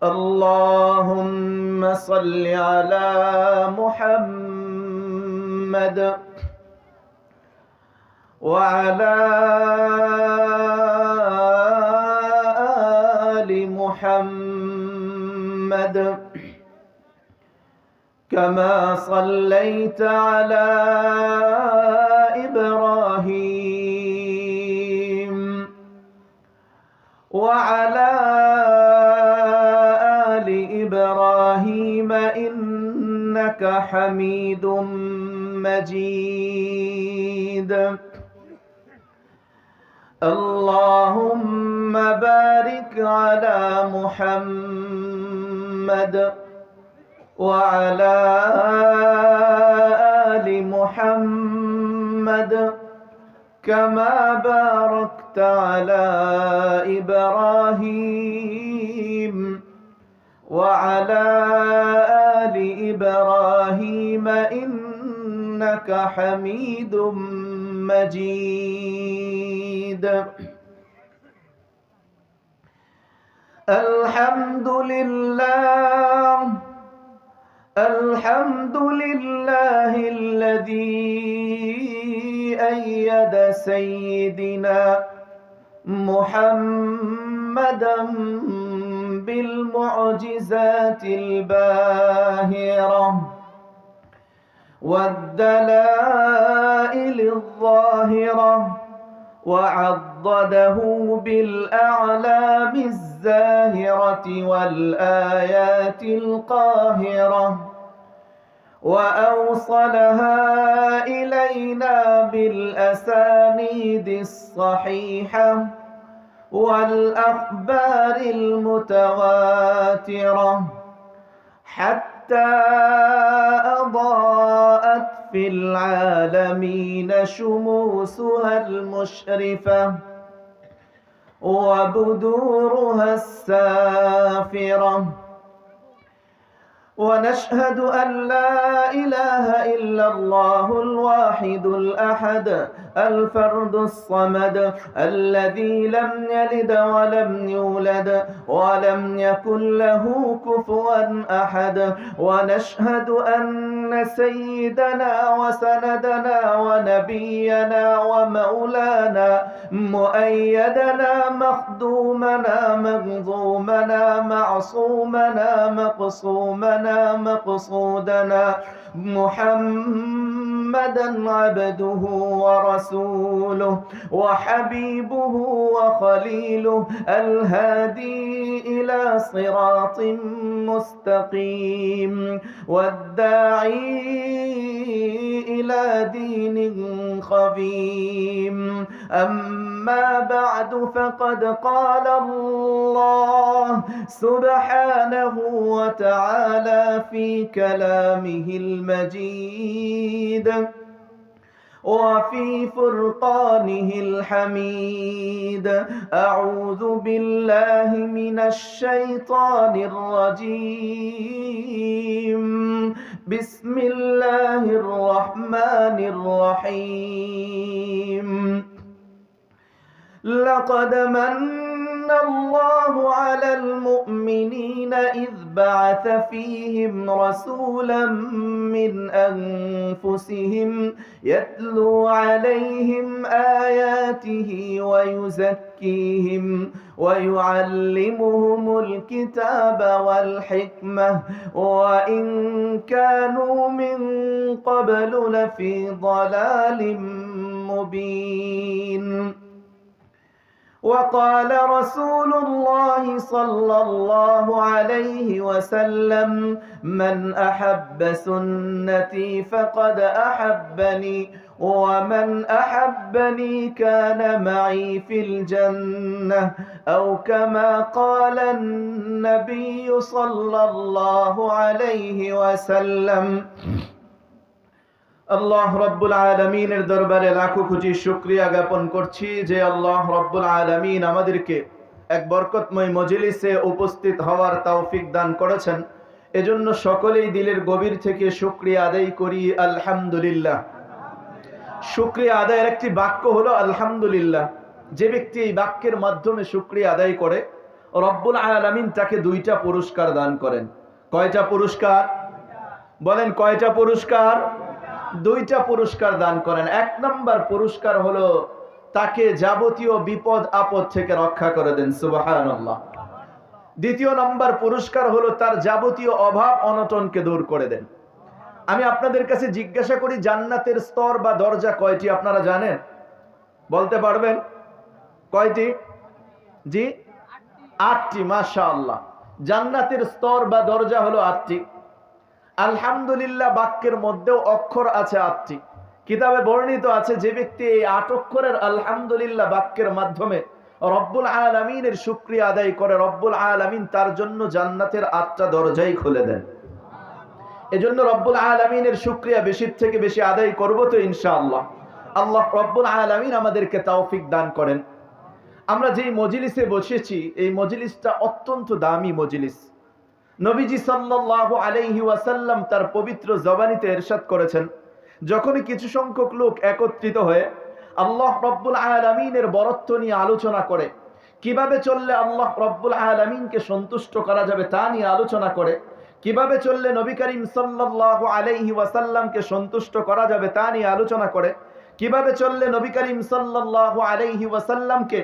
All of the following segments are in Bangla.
اللهم صل على محمد وعلى آل محمد كما صليت على إبراهيم وعلى آل إبراهيم إنك حميد مجيد. اللهم بارك على محمد وعلى آل محمد كما باركت على إبراهيم وعلى آل إبراهيم إنك حميد مجيد. الحمد لله الذي أيد سيدنا محمدا بالمعجزات الباهرة والدلائل الظاهرة وعضده بالأعلام الزاهرة والآيات القاهرة وأوصلها إلينا بالأسانيد الصحيحة والأخبار المتواترة حتى أضاءت في العالمين شموسها المشرفة وبدورها السافرة. ونشهد أن لا إله إلا الله الواحد الأحد الفرد الصمد الذي لم يلد ولم يولد ولم يكن له كفوا أحد. ونشهد أن سيدنا وسندنا ونبينا ومولانا مؤيدنا مخدومنا مغضومنا معصومنا مقصومنا مقصودنا محمدا عبده ورسوله وحبيبه وخليله الهادي إلى صراط مستقيم والداعي إلى دين خفيم. أما بعد فقد قال الله سبحانه وتعالى في كلامه المجيد وفي فرقانه الحميد. أعوذ بالله من الشيطان الرجيم. بسم الله الرحمن الرحيم. لقد من الله على المؤمنين إذ بعث فيهم رسولا من أنفسهم يتلو عليهم آياته ويزكيهم ويعلمهم الكتاب والحكمة وإن كانوا من قبل لفي ضلال مبين. وقال رسول الله صلى الله عليه وسلم من أحب سنتي فقد أحبني ومن أحبني كان معي في الجنة أو كما قال النبي صلى الله عليه وسلم. আল্লাহ রব্বুল আলামিনের দরবারে লাখো কোটি শুকরিয়া জ্ঞাপন করছি যে আল্লাহ রব্বুল আলামিন আমাদেরকে এক বরকতময় মজলিসে উপস্থিত হওয়ার তৌফিক দান করেছেন। এজন্য সকলেই দিলের গভীর থেকে শুকরিয়া আদায় করি আলহামদুলিল্লাহ। শুকরিয়া আদায়ের একটি বাক্য হলো আলহামদুলিল্লাহ। যে ব্যক্তি এই বাক্যের মাধ্যমে শুকরিয়া আদায় করে রব্বুল আলামিন তাকে 2টা পুরস্কার দান করেন। কয়টা পুরস্কার বলেন? কয়টা পুরস্কার? 2টা পুরস্কার দান করেন। 1 নম্বর পুরস্কার হলো তাকে যাবতীয় বিপদ আপদ থেকে রক্ষা করে দেন, সুবহানাল্লাহ। 2য় নম্বর পুরস্কার হলো তার যাবতীয় অভাব অনটনকে দূর করে দেন। আমি আপনাদের কাছে জিজ্ঞাসা করি, জান্নাতের স্তর বা দরজা কয়টি আপনারা জানেন? বলতে পারবেন কয়টি? জি, 8টি। মাশাআল্লাহ, জান্নাতের স্তর বা দরজা হলো 8টি। আলহামদুলিল্লাহ বাক্যের মধ্যেও অক্ষর আছে 8টি। কিতাবে বর্ণিত আছে যে ব্যক্তি এই 8 অক্ষরের আলহামদুলিল্লাহ বাক্যের মাধ্যমে রব্বুল আলামিনের শুকরিয়া আদায় করে, রব্বুল আলামিন তার জন্য জান্নাতের 8টা দরজাই খুলে দেন। এজন্য রব্বুল আলামিনের শুকরিয়া বেশি থেকে বেশি আদায় করব তো ইনশাআল্লাহ। আল্লাহ রব্বুল আলামিন আমাদেরকে তৌফিক দান করেন। আমরা যেই মজলিসে বসেছি এই মজলিসটা অত্যন্ত দামি মজলিস। নবীজি সাল্লাল্লাহু আলাইহি ওয়াসাল্লাম তার পবিত্র জবানিতে ইরশাদ করেছেন, যখনই কিছু সংখ্যক লোক একত্রিত হয়ে আল্লাহ রব্বুল আলামিনের বরত্ব নিয়ে আলোচনা করে, কিভাবে চললে আল্লাহ রব্বুল আলামিনকে সন্তুষ্ট করা যাবে তা নিয়ে আলোচনা করে, কিভাবে চললে নবী করিম সাল্লাল্লাহু আলাইহি ওয়াসাল্লামকে সন্তুষ্ট করা যাবে তা নিয়ে আলোচনা করে, কিভাবে চললে নবী করিম সাল্লাল্লাহু আলাইহি ওয়াসাল্লামকে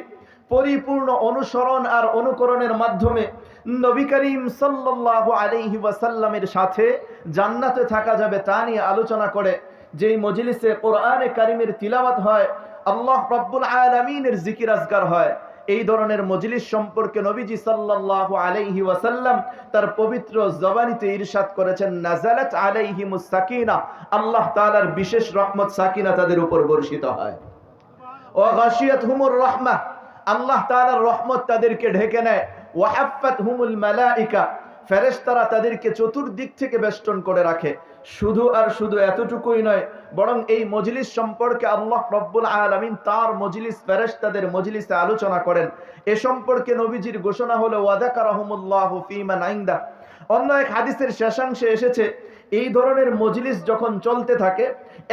পরিপূর্ণ অনুসরণ আর অনুকরণের মাধ্যমে নবী করিম সাল্লাল্লাহু আলাইহি ওয়াসাল্লামের সাথে জান্নাতে থাকা যাবে তা নিয়ে আলোচনা করে, যেই মজলিসে কোরআনে কারীমের তিলাওয়াত হয়, আল্লাহ রাব্বুল আলামিনের জিকির আজকার হয়, এই ধরনের মজলিস সম্পর্কে নবীজি সাল্লাল্লাহু আলাইহি ওয়াসাল্লাম তার পবিত্র জবানিতে ইরশাদ করেছেন, নাযালাত আলাইহিমুস সাকিনা, আল্লাহ তাআলার বিশেষ রহমত সাকিনা তাদের উপর বর্ষিত হয়। ওয়া গাশিয়াতহুমুর রাহমাহ, আল্লাহ তাআলার রহমত তাদেরকে ঢেকে নেয়। ওয়া হাফফাতহুমুল মালায়েকা, ফেরেশতারা তাদেরকে চতুর্দিক থেকে বেষ্টন করে রাখে। শুধু আর শুধু এতটুকুই নয়, বরং এই মজলিস সম্পর্কে আল্লাহ রব্বুল আলামিন তার মজলিস ফেরেশতাদের মজলিসে আলোচনা করেন। এ সম্পর্কে নবীজির ঘোষণা হলো ওয়া যাকারাহুমুল্লাহু ফীমান ইনদা। অন্য এক হাদিসের শেষাংশে এসেছে, এই ধরনের মজলিস যখন চলতে থাকে,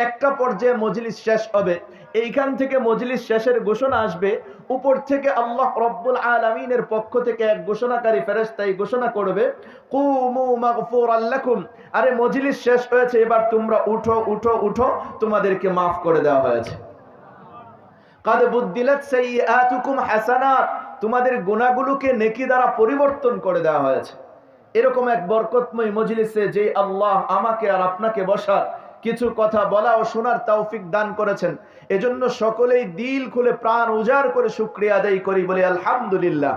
একটা পর্যায়ে মজলিস শেষ হবে, এইখান থেকে মজলিস শেষের ঘোষণা আসবে, উপর থেকে আল্লাহ রব্বুল আলামিনের পক্ষ থেকে এক ঘোষণাকারী ফেরেশতা এই ঘোষণা করবে, কুমু মাগফুরাল লাকুম, আরে মজলিস শেষ হয়েছে, এবার তোমরা উঠো উঠো উঠো, তোমাদেরকে মাফ করে দেওয়া হয়েছে। কাদ বুদ্দিলাত সাইয়্যাতুকুম হাসানাত, তোমাদের গুনাহগুলোকে নেকি দ্বারা পরিবর্তন করে দেওয়া হয়েছে। এরকম এক বরকতময় মজলিসে যে আল্লাহ আমাকে আর আপনাকে বসার, কিছু কথা বলা ও শোনার তৌফিক দান করেছেন, এজন্য সকলেই দিল খুলে প্রাণ উজাড় করে শুকরিয়া আদায় করি, বলি আলহামদুলিল্লাহ।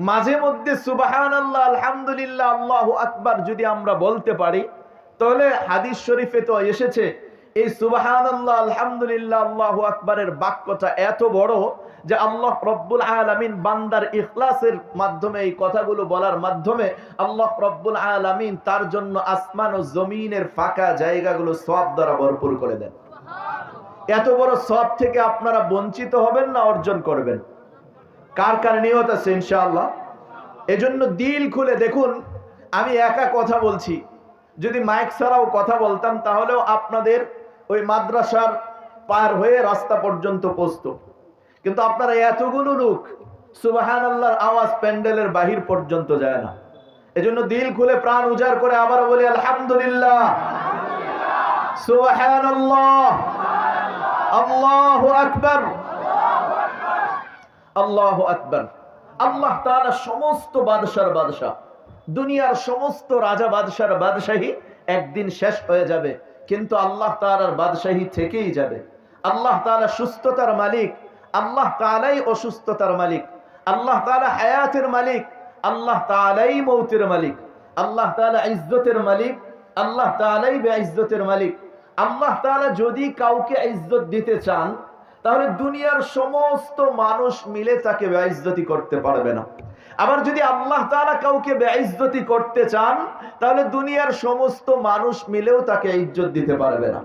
মাঝে মধ্যে সুবহানাল্লাহ, আলহামদুলিল্লাহ, আল্লাহু আকবার যদি আমরা বলতে পারি, তাহলে হাদিস শরীফে তো এসেছে এই সুবহানাল্লাহ, আলহামদুলিল্লাহ, আল্লাহু আকবারের বাক্যটা এত বড় যে আল্লাহ রব্বুল আলামিন বান্দার ইখলাসের মাধ্যমে, এই কথাগুলো বলার মাধ্যমে আল্লাহ রব্বুল আলামিন তার জন্য আসমান ও জমিনের ফাঁকা জায়গাগুলো সওয়াব দ্বারা ভরপুর করে দেন। এত বড় সওয়াব থেকে আপনারা বঞ্চিত হবেন না অর্জন করবেন? কার কার নিয়ত আছে ইনশাআল্লাহ? এজন্য দিল খুলে দেখুন, আমি একা কথা বলছি, যদি মাইক ছাড়াও কথা বলতাম তাহলেও আপনাদের ওই মাদ্রাসার পার হয়ে রাস্তা পর্যন্ত পৌঁছতো, কিন্তু আপনারা এতগুলো লোক, সুবহানাল্লাহর আওয়াজ প্যান্ডেলের বাহির পর্যন্ত যায় না। এজন্য দিল খুলে প্রাণ উজাড় করে আবার বলি আলহামদুলিল্লাহ, সুবহানাল্লাহ, আল্লাহু আকবার, আল্লাহু আকবার। আল্লাহ তাআলা সমস্ত বাদশার বাদশা, দুনিয়ার সমস্ত রাজা বাদশার বাদশাহী একদিন শেষ হয়ে যাবে, কিন্তু আল্লাহ তাআলার বাদশাহী থেকেই যাবে। আল্লাহ তাআলা সুস্থতার মালিক, আল্লাহ তাআলাই অসুস্থতার মালিক, আল্লাহ তাআলা হায়াতের মালিক, আল্লাহ তাআলাই মৌতের মালিক, আল্লাহ তাআলা ইজ্জতের মালিক, আল্লাহ তাআলাই বেইজ্জতের মালিক। আল্লাহ তাআলা যদি কাউকে ইজ্জত দিতে চান, তাহলে দুনিয়ার সমস্ত মানুষ মিলে তাকে বেইজ্জতি করতে পারবে না। আবার যদি আল্লাহ তাআলা কাউকে বেইজ্জতি করতে চান, তাহলে দুনিয়ার সমস্ত মানুষ মিলেও তাকে ইজ্জত দিতে পারবে না।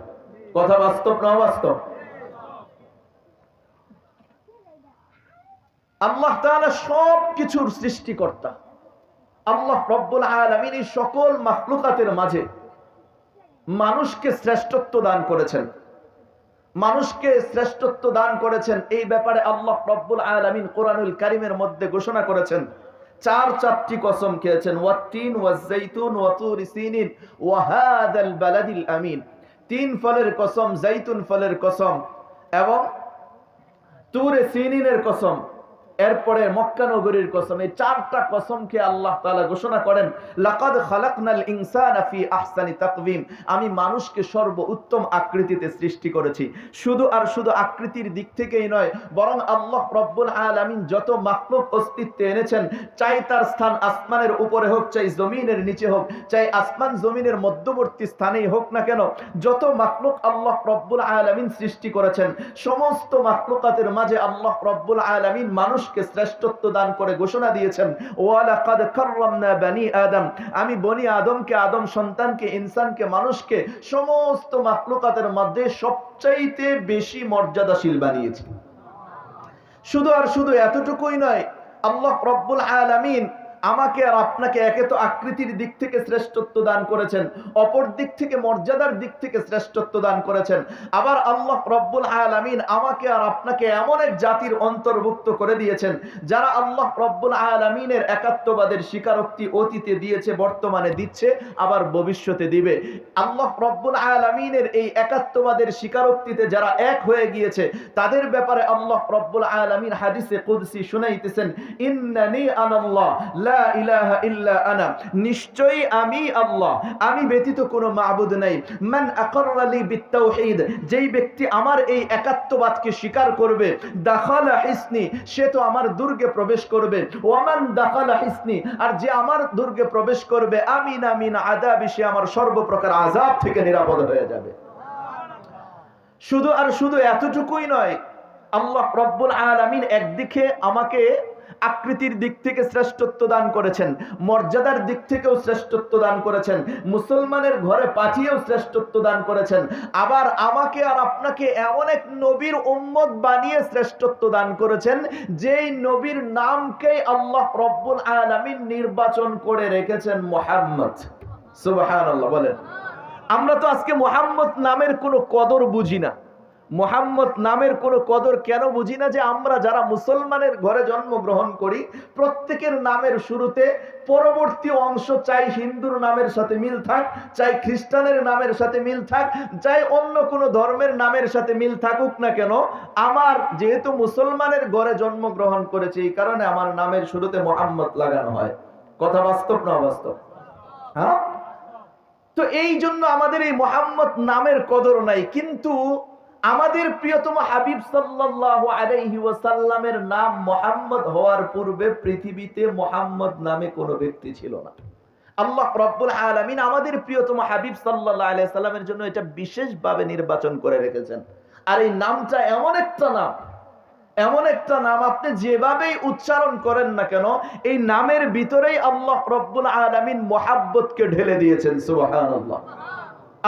কথা বাস্তব না বাস্তব? আল্লাহ তাআলা সব কিছুর সৃষ্টিকর্তা। আল্লাহ রব্বুল আলামিন এই সকল মাখলুকাতের মাঝে মানুষকে শ্রেষ্ঠত্ব দান করেছেন। মানুষকে শ্রেষ্ঠত্ব দান করেছেন, এই ব্যাপারে আল্লাহ রাব্বুল আলামিন কোরআনুল কারীমের মধ্যে ঘোষণা করেছেন। চারটি কসম খেয়েছেন, ওয়াত-তিন ওয়াজ-যাইতুন ওয়া তুরি সিনিন ওয়া হাযাল বালাদিল আমিন। 3 ফলের কসম, জাইতুন ফলের কসম এবং তুরে সিনিনের কসম, এরপরে মক্কা নগরীর কসম। এই 4টা কসমকে আল্লাহ তাআলা ঘোষণা করেন, লাকাদ খালাকনাল ইনসানা ফি আহসানি তাকওয়িম। আমি মানুষকে সর্বোত্তম আকৃতিতে সৃষ্টি করেছি। শুধু আর শুধু আকৃতির দিক থেকেই নয়, বরং আল্লাহ রাব্বুল আলামিন যত মাখলুক অস্তিত্বে এনেছেন, চাই তার স্থান আসমানের উপরে হোক, চাই জমিনের নিচে হোক, চাই আসমান জমিনের মধ্যবর্তী স্থানেই হোক না কেন, যত মাখলুক আল্লাহ রাব্বুল আলামিন সৃষ্টি করেছেন, সমস্ত মাখলুকাতের মাঝে আল্লাহ রাব্বুল আলামিন মানুষকে শ্রেষ্ঠত্ব দান করে ঘোষণা দিয়েছেন, ওয়ালাকাদ কাররামনা বনি আদম। আমি বনি আদমকে, আদম সন্তানকে, ইনসানকে, মানুষকে সমস্ত মাখলুকাতের মধ্যে সবচাইতে বেশি মর্যাদাশীল বানিয়েছি। শুধু আর শুধু এতটুকুই নয়, আল্লাহ রাব্বুল আলামিন আমাকে আর আপনাকে একে তো আকৃতির দিক থেকে শ্রেষ্ঠত্ব দান করেছেন, অপর দিক থেকে মর্যাদার দিক থেকে শ্রেষ্ঠত্ব দান করেছেন। আবার আল্লাহ রাব্বুল আলামিন আমাকে আর আপনাকে এমন এক জাতির অন্তর্ভুক্ত করে দিয়েছেন যারা আল্লাহ রাব্বুল আলামিনের একাত্মবাদের স্বীকারোক্তি অতীতে দিয়েছে, বর্তমানে দিচ্ছে, আবার ভবিষ্যতে দিবে। আল্লাহ রাব্বুল আলামিনের এই একাত্মবাদের স্বীকারোক্তিতে যারা এক হয়ে গিয়েছে, তাদের ব্যাপারে আল্লাহ রাব্বুল আলামিন হাদিসে কুদসি শুনাইতেছেন, ইন্নানি আনাল্লাহ লা ইলাহা ইল্লা আনা। নিশ্চয়ই আমি আল্লাহ, আমি ব্যতীত কোনো মাবুদ নাই। মান আকররা লি বিত্তাওহীদ, যেই ব্যক্তি আমার এই একাত্মবাদকে স্বীকার করবে, দাখালা হিসনি, সে তো আমার দুর্গে প্রবেশ করবে। ওয়ামান দাখালা হিসনি, আর যে আমার দুর্গে প্রবেশ করবে, আমিনা মিন আযাবি, সে আমার সর্বপ্রকার আযাব থেকে নিরাপদ হয়ে যাবে। শুধু আর শুধু এতটুকুই নয়, আল্লাহ রাব্বুল আলামিন একদিকে আমাকে আকৃতির দিক থেকে শ্রেষ্ঠত্ব দান করেছেন, মর্যাদার দিক থেকেও শ্রেষ্ঠত্ব দান করেছেন, মুসলমানের ঘরে পাঠিয়েও শ্রেষ্ঠত্ব দান করেছেন। আবার আমাকে আর আপনাকে এমন এক নবীর উম্মত বানিয়ে শ্রেষ্ঠত্ব দান করেছেন, যেই নবীর নামকেই আল্লাহ রাব্বুল আলামিন নির্বাচন করে রেখেছেন মুহাম্মদ। সুবহানাল্লাহ বলেন। আমরা তো আজকে মুহাম্মদ নামের কোনো কদর বুঝি না। মুহাম্মদ নামের কোনো কদর কেন বুঝি না? যে আমরা যারা মুসলমানের ঘরে জন্মগ্রহণ করি, প্রত্যেকের নামের শুরুতে পরবর্তী অংশ চাই হিন্দুর নামের সাথে মিল থাক, চাই খ্রিস্টানের নামের সাথে মিল থাক, চাই অন্য কোনো ধর্মের নামের সাথে মিল থাকুক না কেন, আমার যেহেতু মুসলমানের ঘরে জন্মগ্রহণ করেছি, এই কারণে আমার নামের শুরুতে মুহাম্মদ লাগানো হয়। কথা বাস্তব না অবাস্তব? হ্যাঁ। তো এই জন্য আমাদের এই মুহাম্মদ নামের কদর নাই। কিন্তু আমাদের প্রিয়তম হাবিব সাল্লাল্লাহু আলাইহি ওয়াসাল্লামের নাম মুহাম্মদ হওয়ার পূর্বে পৃথিবীতে মুহাম্মদ নামে কোনো ব্যক্তি ছিল না। আল্লাহ রাব্বুল আলামিন আমাদের প্রিয়তম হাবিব সাল্লাল্লাহু আলাইহি ওয়াসাল্লামের জন্য এটা বিশেষভাবে নির্বাচন করে রেখেছেন। আর এই নামটা এমন একটা নাম, আপনি যেভাবেই উচ্চারণ করেন না কেন, এই নামের ভিতরেই আল্লাহ রাব্বুল আলামিন মুহাব্বতকে ঢেলে দিয়েছেন। সুবহানাল্লাহ।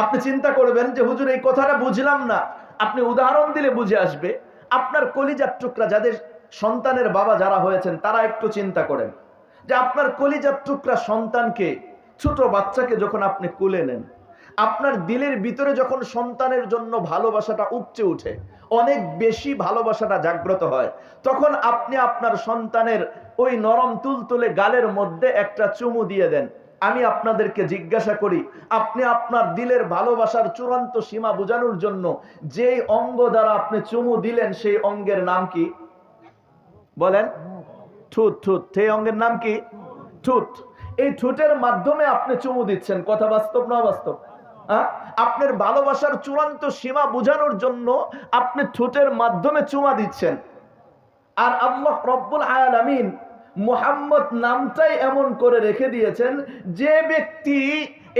আপনি চিন্তা করবেন যে হুজুর এই কথাটা বুঝলাম না, আপনি উদাহরণ দিলে বুঝে আসবে। আপনার কলিজার টুকরা, যাদের সন্তানের বাবা যারা হয়েছেন, তারা একটু চিন্তা করেন যে আপনার কলিজার টুকরা সন্তানকে, ছোট বাচ্চাকে যখন আপনি কোলে নেন, আপনার দিলের ভিতরে যখন সন্তানের জন্য ভালোবাসাটা উপচে উঠে, অনেক বেশি ভালোবাসাটা জাগ্রত হয়, তখন আপনি আপনার সন্তানের ওই নরম তুলতুলে গালের মধ্যে একটা চুমু দিয়ে দেন। আমি আপনাদেরকে জিজ্ঞাসা করি, আপনি আপনার দিলের ভালোবাসার চূড়ান্ত সীমা বোঝানোর জন্য যেই অঙ্গ দ্বারা আপনি চুমু দিলেন, সেই অঙ্গের নাম কি? বলেন। ঠোঁট। সেই অঙ্গের নাম কি? ঠোঁট। এই ঠোঁটের মাধ্যমে আপনি চুমু দিচ্ছেন। কথা বাস্তব না অবাস্তব? আপনার ভালোবাসার চূড়ান্ত সীমা বোঝানোর জন্য আপনি ঠোঁটের মাধ্যমে চুমা দিচ্ছেন। আর আল্লাহ রাব্বুল আলামিন মুহাম্মদ নামটাই এমন করে রেখে দিয়েছেন, যে ব্যক্তি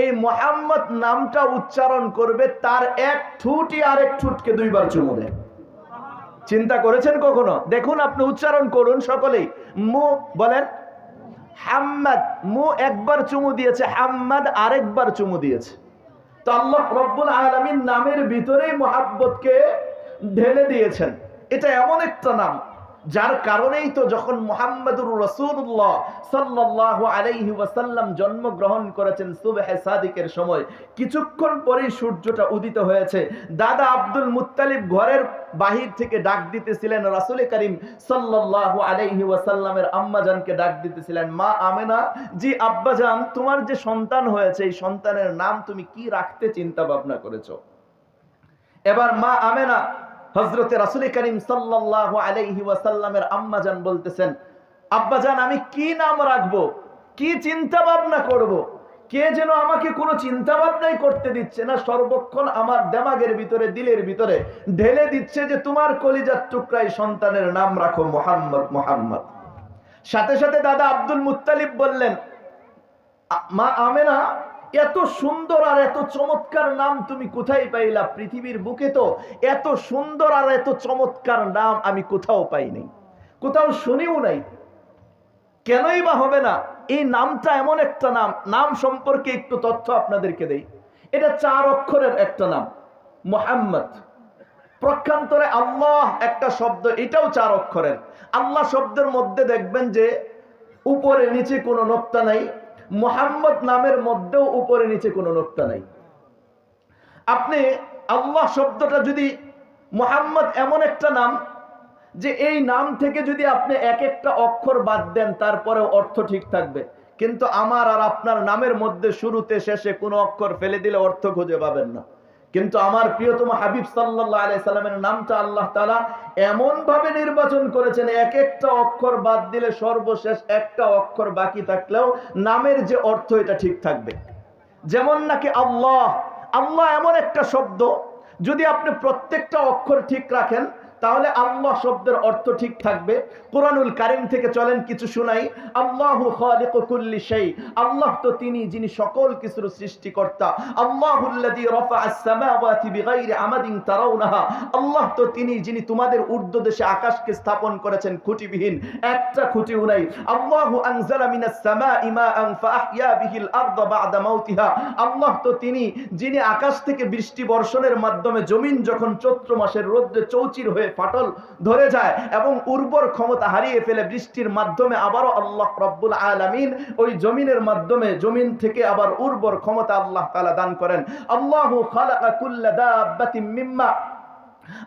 এই মুহাম্মদ নামটা উচ্চারণ করবে, তার এক ঠোঁটই আরেক ঠোঁটকে 2 বার চুমু দেয়। চিন্তা করেছেন কখনো? দেখুন, আপনি উচ্চারণ করুন সকলেই। মু বলেন। হাম্মাদ, মু একবার চুমু দিয়েছে, হাম্মাদ আরেকবার চুমু দিয়েছে। তো আল্লাহ রাব্বুল আলামিন নামের ভিতরেই মুহাব্বতকে ঢেলে দিয়েছেন। এটা এমন একটা নাম যার কারণেই তো যখন মুহাম্মদুর রাসূলুল্লাহ সাল্লাল্লাহু আলাইহি ওয়াসাল্লাম জন্মগ্রহণ করেছেন সুবহে সাদিকের সময়, কিছুক্ষণ পরেই সূর্যটা উদিত হয়েছে। দাদা আব্দুল মুত্তালিব ঘরের বাহির থেকে ডাক দিতেছিলেন রাসূল করিম সাল্লাল্লাহু আলাইহি ওয়াসাল্লামের আম্মাজানকে ডাক দিতেছিলেন, মা আমেনা, জি আব্বাজান, তোমার যে সন্তান হয়েছে এই সন্তানের নাম তুমি কি রাখতে চিন্তা ভাবনা করেছো? এবার মা আমেনা হযরতে রাসূল করিম সাল্লাল্লাহু আলাইহি ওয়াসাল্লামের আম্মাজান বলতেছেন, আব্বাজান আমি কি নাম রাখবো, কি চিন্তা ভাবনা করব? কে যেন আমাকে কোনো চিন্তা ভাবনাই করতে দিচ্ছে না, সর্বক্ষণ আমার দিমাগের ভিতরে, দিলের ভিতরে ঢেলে দিচ্ছে যে তোমার কলিজার টুকরাই সন্তানের নাম রাখো মুহাম্মদ, মুহাম্মদ। সাথে সাথে দাদা আব্দুল মুত্তালিব বললেন, মা আমেনা, এত সুন্দর আর এত চমৎকার নাম তুমি কোথায় পাইলা? পৃথিবীর বুকে তো এত সুন্দর আর এত চমৎকার নাম আমি কোথাও পাইনি, কোথাও শুনিও নাই। কেনই বা হবে না? এই নামটা এমন একটা নাম, নাম সম্পর্কে একটু তথ্য আপনাদেরকে দেই। এটা 4 অক্ষরের একটা নাম, মুহাম্মদ। প্রক্ষান্তরে আল্লাহ একটা শব্দ, এটাও 4 অক্ষরের। আল্লাহ শব্দের মধ্যে দেখবেন যে উপরে নিচে কোনো নোক্তা নাই, মুহাম্মদ নামের মধ্যেও উপরে নিচে কোনো নোক্তা নাই। আপনি আল্লাহ শব্দটা যদি, মুহাম্মদ এমন একটা নাম যে এই নাম থেকে যদি আপনি এক একটা অক্ষর বাদ দেন তারপরে অর্থ ঠিক থাকবে, কিন্তু আমার আর আপনার নামের মধ্যে শুরুতে শেষে কোনো অক্ষর ফেলে দিলে অর্থ খুঁজে পাবেন না। কিন্তু আমার প্রিয়তম হাবিব সাল্লাল্লাহু আলাইহি সাল্লামের নামটা আল্লাহ তাআলা এমন ভাবে নির্বাচন করেছেন, এক একটা অক্ষর বাদ দিলে সর্বশেষ একটা অক্ষর বাকি থাকলেও নামের যে অর্থ এটা ঠিক থাকবে। যেমন নাকি আল্লাহ, আল্লাহ এমন একটা শব্দ, যদি আপনি প্রত্যেকটা অক্ষর ঠিক রাখেন তাহলে আল্লাহ শব্দের অর্থ ঠিক থাকবে। কুরআনুল কারীম থেকে চলেন কিছু শুনাই। আল্লাহু খালিকু কুল্লি শাই, আল্লাহ তো তিনি যিনি সকল কিছুর সৃষ্টিকর্তা। আল্লাহুল্লাযী রাফা'আস সামাওয়াতি বিগাইরি আমাদিন তারাউনাহা, আল্লাহ তো তিনি যিনি তোমাদের ঊর্ধ্বদেশে আকাশকে স্থাপন করেছেন খুঁটিবিহীন, একটা খুঁটিও নাই। আল্লাহু আনজালা মিনাস সামাই মাআন ফাআহইয়া বিহিল আরদা বা'দা মাউতিহা, আল্লাহ তো তিনি যিনি আকাশ থেকে বৃষ্টি বর্ষণের মাধ্যমে জমিন যখন চৈত্র মাসের রোদে চৌচির হয়ে ফাটল ধরে যায় এবং উর্বর ক্ষমতা হারিয়ে ফেলে, বৃষ্টির মাধ্যমে আবারও আল্লাহ রাব্বুল আলামিন ওই জমিনের মাধ্যমে জমিন থেকে আবার উর্বর ক্ষমতা আল্লাহ তাআলা দান করেন। আল্লাহু খালাকা কুল্লা দাব্বাতিন মিম্মা,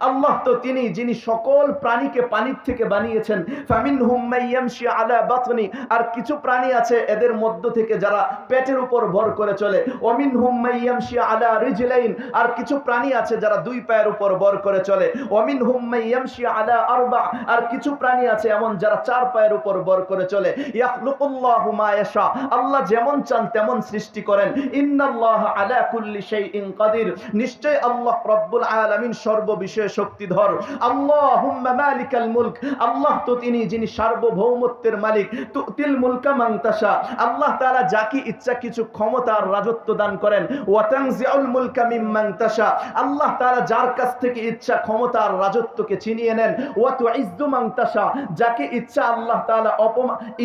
আল্লাহ তো তিনি যিনি সকল প্রাণীকে পানির থেকে বানিয়েছেন। ফামিনহুম মাইয়ামশি আলা বাতনি, আর কিছু প্রাণী আছে এদের মধ্য থেকে যারা পেটের উপর ভর করে চলে। ওয়ামিনহুম মাইয়ামশি আলা রিজলাইন, আর কিছু প্রাণী আছে যারা 2 পায়ের উপর ভর করে চলে। ওয়ামিনহুম মাইয়ামশি আলা আরবা, আর কিছু প্রাণী আছে এমন যারা 4 পায়ের উপর ভর করে চলে। ইয়াখলুকুল্লাহু মা ইয়াশা, আল্লাহ যেমন চান তেমন সৃষ্টি করেন। ইন্নাল্লাহা আলা কুল্লি শাইইন কাদির, নিশ্চয় আল্লাহ রাব্বুল আলামিন সর্ব বিষয়ে শক্তিধর। আল্লাহুম্মা মালিকাল মুলক, আল্লাহ তো তিনি যিনি সার্বভৌমত্বের মালিক। তুতিল মুলকা মান তাশা, আল্লাহ তাআলা যাকে ইচ্ছা কিছু ক্ষমতা আর রাজত্ব দান করেন। ওয়া তানজিউল মুলকা মিম্মান তাশা, আল্লাহ তাআলা যার কাছ থেকে ইচ্ছা ক্ষমতা আর রাজত্বকে ছিনিয়ে নেন। ওয়া তুইজ্জু মান তাশা, যাকে ইচ্ছা আল্লাহ তাআলা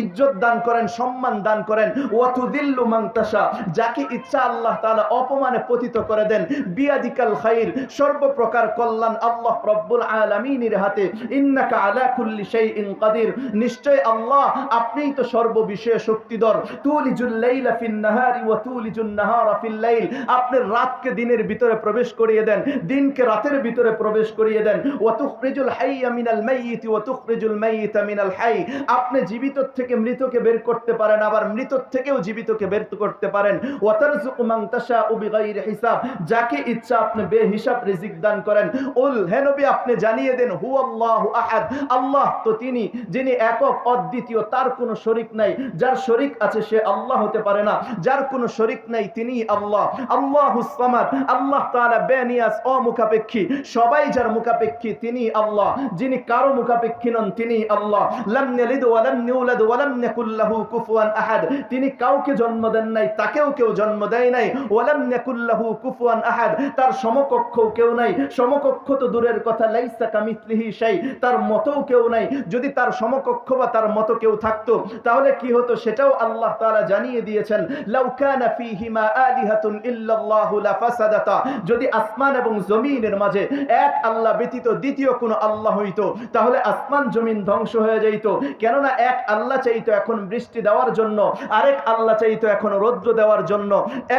ইজ্জত দান করেন, সম্মান দান করেন। ওয়া তুযিল্লু মান তাশা, যাকে ইচ্ছা আল্লাহ তাআলা অপমানে পতিত করে দেন। বিয়াদিকাল খাইর, সর্বপ্রকার কল্যাণ আল্লাহ রাব্বুল আলামিনের হাতে। ইন্নাকা আলা কুল্লি শাইইন কাদির, নিশ্চয় আল্লাহ আপনিই তো সর্ব বিষয়ে শক্তিধর। তুলিজুল লাইলা ফিন নাহারি ওয়া তুলিজুন নাহারা ফিল লাইল, আপনি রাতকে দিনের ভিতরে প্রবেশ করিয়ে দেন, দিনকে রাতের ভিতরে প্রবেশ করিয়ে দেন। ওয়া তুখরিজুল হাইয়া মিনাল মাইয়িতি ওয়া তুখরিজুল মাইয়িতা মিনাল হাই, আপনি জীবিত থেকে মৃতকে বের করতে পারেন, আবার মৃত থেকেও জীবিতকে বের করতে পারেন। ওয়া তারযুকু মান তাশাউ বিগাইরি হিসাব, যাকে ইচ্ছা আপনি বেহিসাব রিজিক দান করেন। উল, হে নবী আপনি জানিয়ে দেন, হুয়াল্লাহু আহাদ, আল্লাহ তো তিনি যিনি একক অদ্বিতীয়, তার কোনো শরীক নাই। যার শরীক আছে সে আল্লাহ হতে পারে না, যার কোনো শরীক নাই তিনি আল্লাহ। আল্লাহুস সামাদ, আল্লাহ তাআলা বেনিয়াস, অমুখাপেক্ষী, সবাই যার মুখাপেক্ষী তিনি আল্লাহ। যিনি কারো মুখাপেক্ষী নন তিনি আল্লাহ। লাম ইয়ালিদ ওয়া লাম ইউলাদ ওয়া লাম ইয়াকুল লাহু কুফুয়ান আহাদ, তিনি কাউকে জন্ম দেন নাই, তাকেও কেউ জন্ম দেয় নাই। ওয়া লাম ইয়াকুল লাহু কুফুয়ান আহাদ, তার সমকক্ষ কেউ নাই, সমকক্ষ তো দূরের কথা, লাইসা কামিথলিহি শাই, তার মতও কেউ নাই। যদি তার সমকক্ষ বা তার মতো কেউ থাকতো তাহলে কি হতো সেটাও আল্লাহ তাআলা জানিয়ে দিয়েছেন। লাউ কানা ফীহিমা আলিহাতুন ইল্লাল্লাহু লাফাসাদাতা, যদি আসমান এবং জমিনের মাঝে এক আল্লাহ ব্যতীত দ্বিতীয় কোনো আল্লাহ হইতো তাহলে আসমান জমিন ধ্বংস হয়ে যাইত। কেননা এক আল্লাহ চাইতো এখন বৃষ্টি দেওয়ার জন্য, আরেক আল্লাহ চাইতো এখন রৌদ্র দেওয়ার জন্য,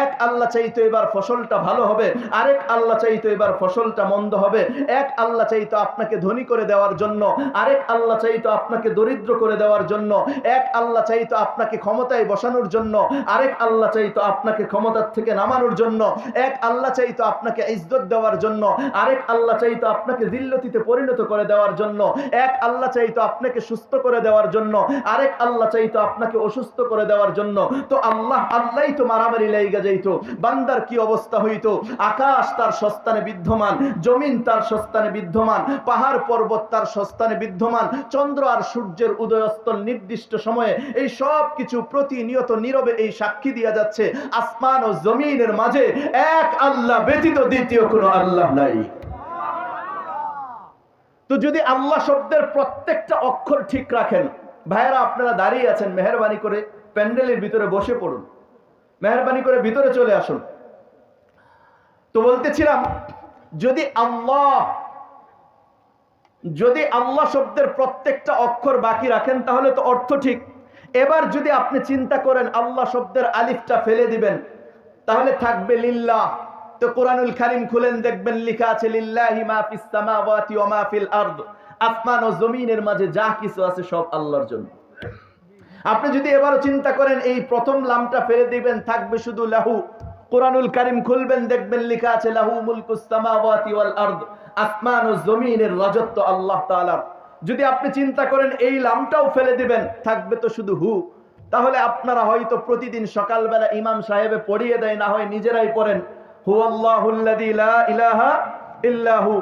এক আল্লাহ চাইতো এবার ফসলটা ভালো হবে, আরেক আল্লাহ চাইতো এবার ফসলটা মন্দ হবে, এক আল্লাহ চাইতো আপনাকে ধনী করে দেওয়ার জন্য, আরেক আল্লাহ চাইতো আপনাকে দরিদ্র করে দেওয়ার জন্য, এক আল্লাহ চাইতো আপনাকে ক্ষমতায় বসানোর জন্য, আরেক আল্লাহ চাইতো আপনাকে ক্ষমতার থেকে নামানোর জন্য, এক আল্লাহ চাইতো আপনাকে ইজ্জত দেওয়ার জন্য, আরেক আল্লাহ চাইতো আপনাকে জিল্লতিতে পরিণত করে দেওয়ার জন্য, এক আল্লাহ চাইতো আপনাকে সুস্থ করে দেওয়ার জন্য, আরেক আল্লাহ চাইতো আপনাকে অসুস্থ করে দেওয়ার জন্য। তো আল্লাহই তো মারামারি লাইগা যাইতো। বান্দার কি অবস্থা হইতো? আকাশ তার স্বস্থানে বিদ্যমান, জমিন তার স্বস্থানে বিদ্যমান, পাহাড় পর্বত তার স্বস্থানে বিদ্যমান, চন্দ্র আর সূর্যের উদয়াস্তর নির্দিষ্ট সময়ে, এই সব কিছু প্রতিনিয়ত নীরবে এই সাক্ষী দিয়া যাচ্ছে আসমান ও জমিনের মাঝে এক আল্লাহ ব্যতীত দ্বিতীয় কোনো আল্লাহ নাই। তো যদি আল্লাহ শব্দের প্রত্যেকটা অক্ষর ঠিক রাখেন, ভাইয়েরা আপনারা দাঁড়িয়ে আছেন, মেহেরবানি করে প্যান্ডেলের ভিতরে বসে পড়ুন, মেহেরবানি করে ভিতরে চলে আসুন। তো বলতেছিলাম, যদি আল্লাহ শব্দের প্রত্যেকটা অক্ষর বাকি রাখেন তাহলে তো অর্থ ঠিক। এবার যদি আপনি চিন্তা করেন আল্লাহ শব্দের আলিফটা ফেলে দিবেন তাহলে থাকবে লিল্লাহ। তো কোরআনুল কারীম খুলেন, দেখবেন লেখা আছে লিল্লাহি মা ফিস সামাওয়াতি ওয়া মা ফিল আরদ, আসমান ও জমিনের মাঝে যা কিছু আছে সব আল্লাহর জন্য। আপনি যদি এবারও চিন্তা করেন এই প্রথম লামটা ফেলে দিবেন, থাকবে শুধু লাহু। কোরআনুল কারীম খুলবেন, দেখবেন লেখা আছে লাহু মুলকুস সামাওয়াতি ওয়াল আরদ, আসমান ও জমিনের রাজত্ব আল্লাহ তাআলার। যদি আপনি চিন্তা করেন এই লামটাও ফেলে দিবেন, থাকবে তো শুধু হু। তাহলে আপনারা হয়তো প্রতিদিন সকালবেলা ইমাম সাহেবে পড়িয়ে দেয়, না হয় নিজেরাই পড়েন, হুয়াল্লাহুল্লাযী লা ইলাহা ইল্লাহু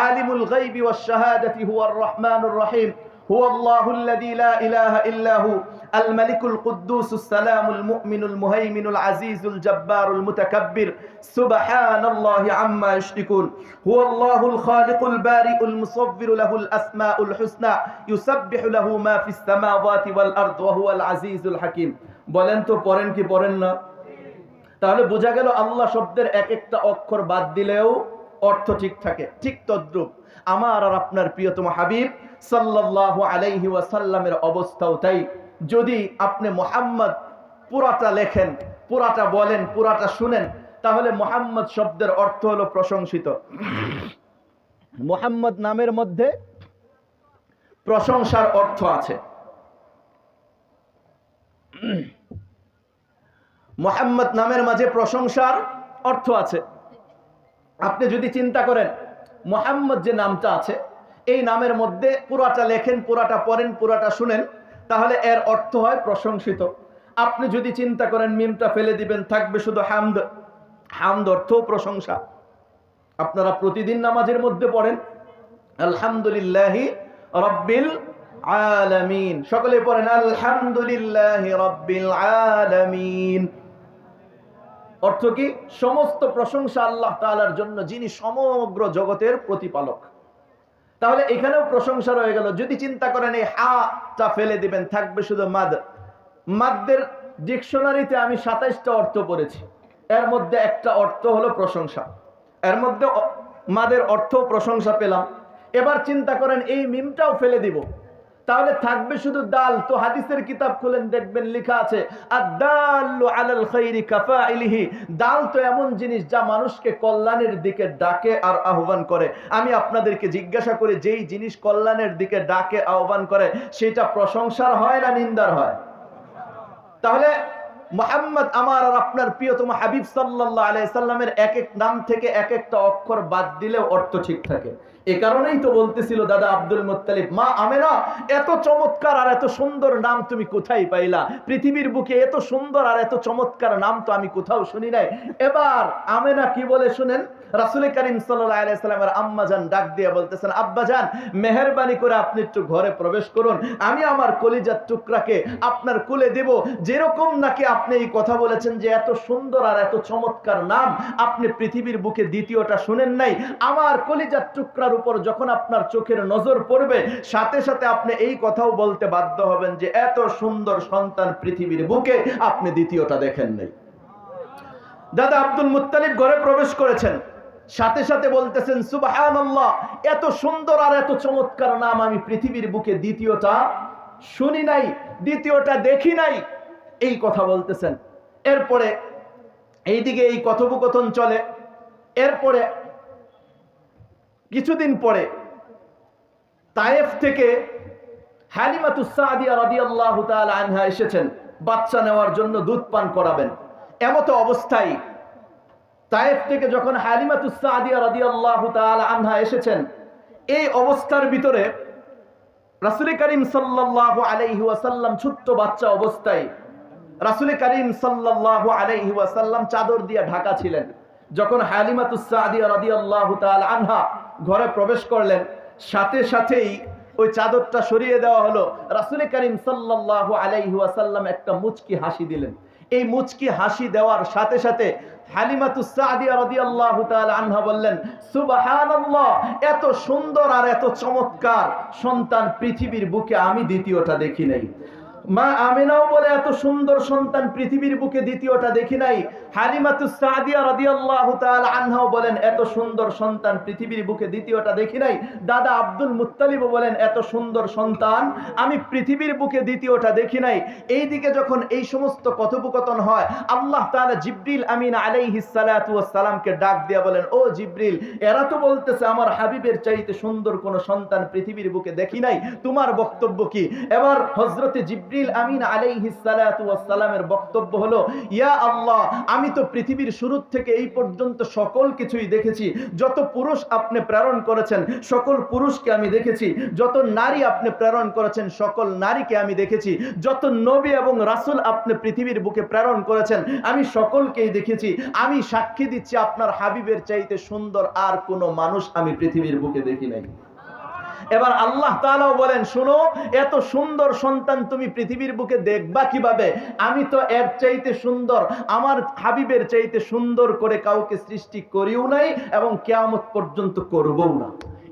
আলিমুল গায়বি ওয়াশ শাহাদাতি হুয়ার রহমানুর রহিম, হুয়াল্লাহুল্লাযী লা ইলাহা ইল্লাহু আল মালিকুল কুদ্দুসুস সালামুল মুমিনুল মুহাইমিনুল আজিজুল জাব্বারুল মুতাকাব্বির সুবহানাল্লাহি আম্মা ইউশরিকুন, হুয়াল্লাহুল খালিকুল বারিউল মুসাব্বিরু লাহুল আসমাউল হুসনা ইউসাব্বিহু লাহু মা ফিস সামাওয়াতি ওয়াল আরদ ওয়া হুয়াল আজিজুল হাকীম। বলেন তো পড়েন কি পড়েন না? তাহলে বোঝা গেল আল্লাহ শব্দের এক একটা অক্ষর বাদ দিলেও অর্থ ঠিক থাকে। ঠিক তদ্রূপ আমার আর আপনার প্রিয়তম হাবিব সাল্লাল্লাহু আলাইহি ওয়াসাল্লামের অবস্থাও তাই। যদি আপনি মুহাম্মদ পুরাটা লেখেন, পুরাটা বলেন, পুরাটা শুনেন, তাহলে মুহাম্মদ শব্দের অর্থ হলো প্রশংসিত। মুহাম্মদ নামের মধ্যে প্রশংসার অর্থ আছে। মুহাম্মদ নামের মাঝে প্রশংসার অর্থ আছে। আপনি যদি চিন্তা করেন মুহাম্মদ যে নামটা আছে, এই নামের মধ্যে পুরাটা লেখেন, পুরাটা পড়েন, পুরাটা শুনেন, তাহলে এর অর্থ হয় প্রশংসিত। আপনি যদি চিন্তা করেন মিমটা ফেলে দিবেন, থাকবে শুধু হামদ। হামদ অর্থ প্রশংসা। আপনারা প্রতিদিন নামাজের মধ্যে পড়েন আলহামদুলিল্লাহি রাব্বিল আলামিন, সকলে পড়েন আলহামদুলিল্লাহি রাব্বিল আলামিন। অর্থ কি? সমস্ত প্রশংসা আল্লাহ তাআলার জন্য, যিনি সমগ্র জগতের প্রতিপালক। তাহলে এখানেও প্রশংসা রয়ে গেল। যদি চিন্তা করেন এই হাটা ফেলে দিবেন, থাকবে শুধু মাদ। মাদ্দের ডিকশনারিতে আমি 27টা অর্থ পড়েছি, এর মধ্যে একটা অর্থ হলো প্রশংসা। এর মধ্যে মাদের অর্থ প্রশংসা পেলাম। এবার চিন্তা করেন এই মিমটাও ফেলে দিব, তাহলে থাকবে শুধু দাল। তো হাদিসের কিতাব খুলেন, দেখবেন লেখা আছে আদ-দাল্লু আলাল খাইরি কাফাইলিহি, দাল তো এমন জিনিস যা মানুষকে কল্যাণের দিকে ডাকে আর আহ্বান করে। আমি আপনাদেরকে জিজ্ঞাসা করি, যেই জিনিস কল্যাণের দিকে ডাকে আহ্বান করে সেটা প্রশংসার হয় না নিন্দার হয়? তাহলে মুহাম্মদ আমার আর আপনার প্রিয়তম হাবিব সাল্লাল্লাহু আলাইহি সাল্লামের এক এক নাম থেকে এক একটা অক্ষর বাদ দিলেও অর্থ ঠিক থাকে। এই কারণেই তো বলতেছিল দাদা আব্দুল মুত্তালিব, মা আমেনা, এত চমৎকার আর এত সুন্দর নাম তুমি কোথায় পাইলা? পৃথিবীর বুকে এত সুন্দর আর এত চমৎকার নাম তো আমি কোথাও শুনি নাই। এবার আমেনা কি বলে শুনেন। রাসূল করিম সাল্লাল্লাহু আলাইহি সাল্লামের আম্মা জান ডাক দিয়ে বলতেছেন, আব্বা জান মেহেরবানি করে আপনি একটু ঘরে প্রবেশ করুন, আমি আমার কলিজার টুকরাকে আপনার কোলে দেব, যেরকম নাকি আপনি এই কথা বলেছেন যে এত সুন্দর আর এত চমৎকার নাম আপনি পৃথিবীর বুকে দ্বিতীয়টা শুনেন নাই। আমার কলিজার টুকরার উপর যখন আপনার চোখের নজর পড়বে, সাথে সাথে আপনি এই কথাও বলতে বাধ্য হবেন যে এত সুন্দর সন্তান পৃথিবীর বুকে আপনি দ্বিতীয়টা দেখেন নাই। দাদা আব্দুল মুত্তালিব ঘরে প্রবেশ করেছেন, সাথে সাথে বলতেছেন সুবহানাল্লাহ, এত সুন্দর আর এত চমৎকার নাম আমি পৃথিবীর বুকে দ্বিতীয়টা শুনি নাই, দ্বিতীয়টা দেখি নাই, এই কথা বলতেছেন। এরপরে এইদিকে এই কথোপকথন চলে। এরপরে কিছুদিন পরে তায়েফ থেকে হালিমাতুস সাদিয়া রাদিয়াল্লাহু তাআলা আনহা এসেছেন বাচ্চা নেওয়ার জন্য, দুধ পান করাবেন। এমতো অবস্থায় তায়েফ থেকে যখন হালিমাতুস সাদিয়া রাদিয়াল্লাহু তাআলা আনহা এসেছেন, এই অবস্থার ভিতরে রাসূল করিম সাল্লাল্লাহু আলাইহি ওয়াসাল্লাম ছোট্ট বাচ্চা অবস্থায় রাসূল করিম সাল্লাল্লাহু আলাইহি ওয়াসাল্লাম চাদর দিয়ে ঢাকা ছিলেন। যখন হালিমাতুস সাদিয়া রাদিয়াল্লাহু তাআলা আনহা ঘরে প্রবেশ করলেন, সাথে সাথেই ওই চাদরটা সরিয়ে দেওয়া হলো। রাসূল করিম সাল্লাল্লাহু আলাইহি ওয়াসাল্লাম একটা মুচকি হাসি দিলেন। এই মুচকি হাসি দেওয়ার সাথে সাথে হালিমাতুস সাদিয়া রাদিয়াল্লাহু তাআলা আনহা বললেন সুবহানাল্লাহ, এত সুন্দর আর এত চমৎকার সন্তান পৃথিবীর বুকে আমি দ্বিতীয়টা দেখি নাই। মা আমিনাও বলে এত সুন্দর সন্তান পৃথিবীর বুকে দ্বিতীয়টা দেখি নাই। হালিমাতুস সাদিয়া রাদিয়াল্লাহু তাআলা আনহাও বলেন এত সুন্দর সন্তান পৃথিবীর বুকে দ্বিতীয়টা দেখি নাই। দাদা আব্দুল মুত্তালিব বলেন এত সুন্দর সন্তান আমি পৃথিবীর বুকে দ্বিতীয়টা দেখি নাই। এইদিকে যখন এই সমস্ত কথোপকথন হয়, আল্লাহ তাআলা জিবরিল আমিন আলাইহিস সালাতু ওয়াস সালামকে ডাক দিয়া বলেন, ও জিবরিল, এরা তো বলতেছে আমার হাবিবের চাইতে সুন্দর কোন সন্তান পৃথিবীর বুকে দেখি নাই, তোমার বক্তব্য কি? এবার হযরতে জিবরিল আমিন আলাইহিস সালাতু ওয়াস সালামের বক্তব্য হলো, ইয়া আল্লাহ, আমি তো পৃথিবীর শুরু থেকে এই পর্যন্ত সকল কিছুই দেখেছি। যত পুরুষ আপনি প্রেরণ করেছেন সকল পুরুষকে আমি দেখেছি, যত নারী আপনি প্রেরণ করেছেন সকল নারীকে আমি দেখেছি, যত নবী এবং রাসূল আপনি পৃথিবীর বুকে প্রেরণ করেছেন আমি সকলকেই দেখেছি। আমি সাক্ষী দিচ্ছি আপনার হাবিবের চাইতে সুন্দর আর কোনো মানুষ আমি পৃথিবীর বুকে দেখি নাই। এবার আল্লাহ তাআলাও বলেন, শোনো, এত সুন্দর সন্তান তুমি পৃথিবীর বুকে দেখবা কিভাবে? আমি তো এর চাইতে সুন্দর, আমার হাবিবের চাইতে সুন্দর করে কাউকে সৃষ্টি করিও নাই এবং কিয়ামত পর্যন্ত করবও না।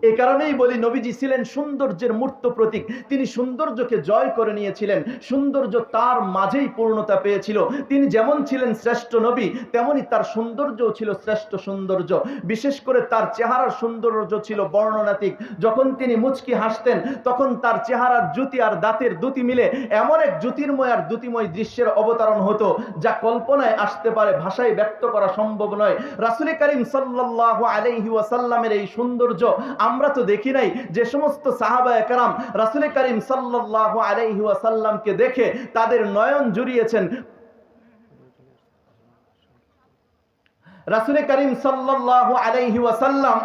এই কারণেই বলি নবীজি ছিলেন সৌন্দর্যের মূর্ত প্রতীক। তিনি সৌন্দর্যকে জয় করে নিয়েছিলেন, সৌন্দর্য তার মাঝেই পূর্ণতা পেয়েছিল। তিনি যেমন ছিলেন শ্রেষ্ঠ নবী, তেমনি তার সৌন্দর্যও ছিল শ্রেষ্ঠ সৌন্দর্য। বিশেষ করে তার চেহারার সৌন্দর্য ছিল বর্ণনাতীত। যখন তিনি মুচকি হাসতেন তখন তার চেহারার জ্যোতি আর দাঁতের দ্যুতি মিলে এমন এক জ্যোতির্ময় আর দ্যুতিময় দৃশ্যের অবতারণ হতো যা কল্পনায় আসতে পারে, ভাষায় ব্যক্ত করা সম্ভব নয়। রাসূল করিম সাল্লাল্লাহু আলাইহি ওয়াসাল্লামের এই সৌন্দর্য আমরা তো দেখি নাই। যে সমস্ত সাহাবায়ে কেরাম রাসূল করিম সাল্লাল্লাহু আলাইহি ওয়াসাল্লামকে দেখে তাদের নয়ন জুড়িয়েছেন, রাসূল করিম সাল্লাল্লাহু আলাইহি ওয়াসাল্লাম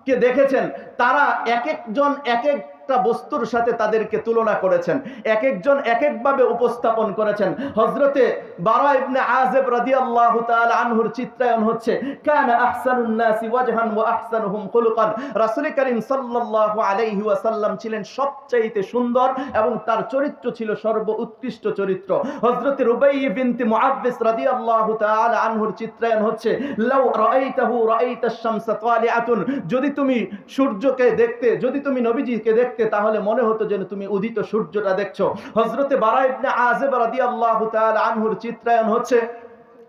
কে দেখেছেন, তারা এক একজন এক একটা বস্তুর সাথে তাদেরকে তুলনা করেছেন, এক একজন এক একভাবে উপস্থাপন করেছেন। হযরতে বারা ইবনে আযিব রাদিয়াল্লাহু তাআলা আনহুর চিত্রায়ন হচ্ছে, কানা আহসানুন নাসি ওয়াজহান ওয়া আহসানুহুম খুলুকান। রাসূল করিম সাল্লাল্লাহু আলাইহি ওয়াসাল্লাম ছিলেন সবচাইতে সুন্দর এবং তার চরিত্র ছিল সর্বোৎকৃষ্ট চরিত্র। হযরতে রুবাই বিনতে মুআব্বিস রাদিয়াল্লাহু তাআলা আনহুর চিত্রায়ন হচ্ছে, লাউ রাআইতাহু রাআইতাশ শামসা তালিআতুন। যদি তুমি সূর্যকে দেখতে, যদি তুমি নবীজিকে দেখতে, তাহলে মনে হতো যেন তুমি উদিত সূর্যটা দেখছো। হযরতে বারা ইবনে আযিব রাদিয়াল্লাহু তাআলা আনহুর চিত্রায়ন হচ্ছে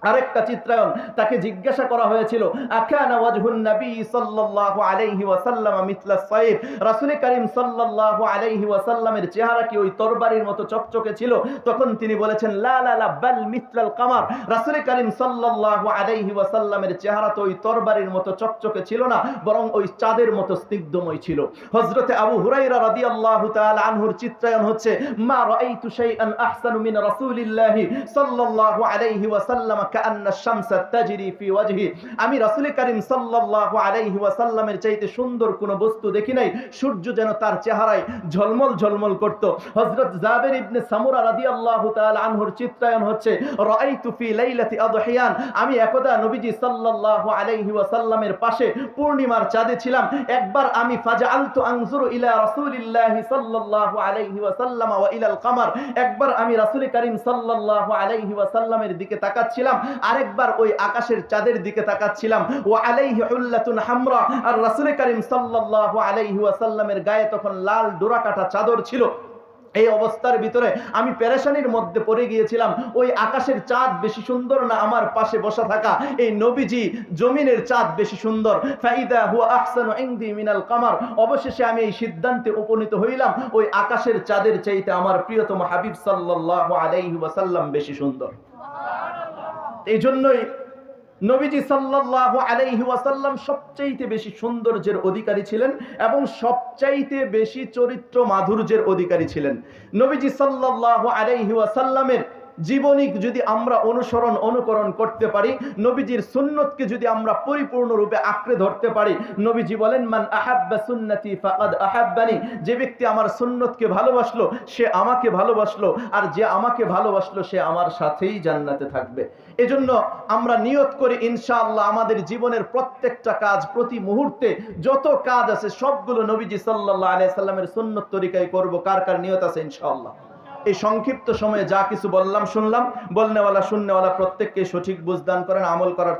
আরেকটা চিত্রায়ন। তাকে জিজ্ঞাসা করা হয়েছিল, আকানা ওয়াজহুন নবী সাল্লাল্লাহু আলাইহি ওয়াসাল্লাম মিথলা সাইফ। রাসূল করিম সাল্লাল্লাহু আলাইহি ওয়াসাল্লামের চেহারা কি ওই তরবারির মতো চকচকে ছিল? তখন তিনি বলেছেন, লা লা লা বাল মিথলাল কামার। রাসূল করিম সাল্লাল্লাহু আলাইহি ওয়াসাল্লামের চেহারা তো ওই তরবারির মতো চকচকে ছিল না, বরং ওই চাঁদের মতো স্নিগ্ধময় ছিল। হযরতে আবু হুরায়রা রাদিয়াল্লাহু তাআলা আনহুর চিত্রায়ন হচ্ছে, মা রাআইতু শাইআন আহসানু মিন রাসূলিল্লাহি সাল্লাল্লাহু আলাইহি ওয়াসাল্লাম কাআন্না শামসা তাজরি ফি ওয়াজহি, আমি রাসূল করিম সাল্লাল্লাহু আলাইহি ওয়াসাল্লামের চাইতে সুন্দর কোনো বস্তু দেখি নাই, সূর্য যেন তার চেহারায় ঝলমল ঝলমল করত। হযরত জাবের ইবনে সামুরা রাদিয়াল্লাহু তাআলা আনহুর চিত্রায়ন হচ্ছে, রাআইতু ফি লাইলাতি আদহিয়ান, আমি একদা নবীজি সাল্লাল্লাহু আলাইহি ওয়াসাল্লামের পাশে পূর্ণিমার চাঁদে ছিলাম। একবার আমি ফাজআলতু আনজুরু ইলা রাসূলিল্লাহি সাল্লাল্লাহু আলাইহি ওয়াসাল্লাম ওয়া ইলাল কামার, একবার আমি রাসূল করিম সাল্লাল্লাহু আলাইহি ওয়াসাল্লামের দিকে তাকাচ্ছিলাম, আরেকবার ওই আকাশের চাঁদের দিকে তাকাচ্ছিলাম। ওয়া আলাইহি হুল্লাতুন হামরা, আর রাসূল করিম সাল্লাল্লাহু আলাইহি ওয়াসাল্লামের গায়ে তখন লাল ডোরাকাটা চাদর ছিল। এই অবস্থার ভিতরে আমি পেরেশানির মধ্যে পড়ে গিয়েছিলাম, ওই আকাশের চাঁদ বেশি সুন্দর না আমার পাশে বসা থাকা এই নবীজি জমিনের চাঁদ বেশি সুন্দর। ফাইদা হুয়া আহসানু ইনদি মিনাল কামার, অবশেষে আমি এই সিদ্ধান্তে উপনীত হইলাম ওই আকাশের চাঁদের চাইতে আমার প্রিয়তম হাবিব সাল্লাল্লাহু আলাইহি ওয়াসাল্লাম বেশি সুন্দর। এই জন্যই নবীজি সাল্লাল্লাহু আলাইহি ওয়াসাল্লাম সবচাইতে বেশি সৌন্দর্যের অধিকারী ছিলেন এবং সবচাইতে বেশি চরিত্র মাধুর্যের অধিকারী ছিলেন। নবীজি সাল্লাল্লাহু আলাইহি ওয়াসাল্লামের জীবনী যদি আমরা অনুকরণ করতে পারি, নবীজির সুন্নতকে যদি আমরা পরিপূর্ণরূপে আঁকড়ে ধরতে পারি, নবীজি বলেন, মান আহাব্বা সুন্নতি ফাকাদ আহাব্বানি, যে ব্যক্তি আমার সুন্নতকে ভালোবাসলো সে আমাকে ভালোবাসলো, আর যে আমাকে ভালোবাসলো সে আমার সাথেই জান্নাতে থাকবে। এজন্য আমরা নিয়ত করি ইনশাআল্লাহ আমাদের জীবনের প্রত্যেকটা কাজ, প্রতি মুহূর্তে যত কাজ আছে সবগুলো নবীজি সাল্লাল্লাহু আলাইহি সাল্লামের সুন্নত তরিকায় করব। কার কার নিয়ত আছে ইনশাআল্লাহ? এই সংক্ষিপ্ত সময়ে যা কিছু বললাম শুনলাম, বলনেওয়ালা শুননেওয়ালা প্রত্যেককে সঠিক বুঝদান করেন, আমল করার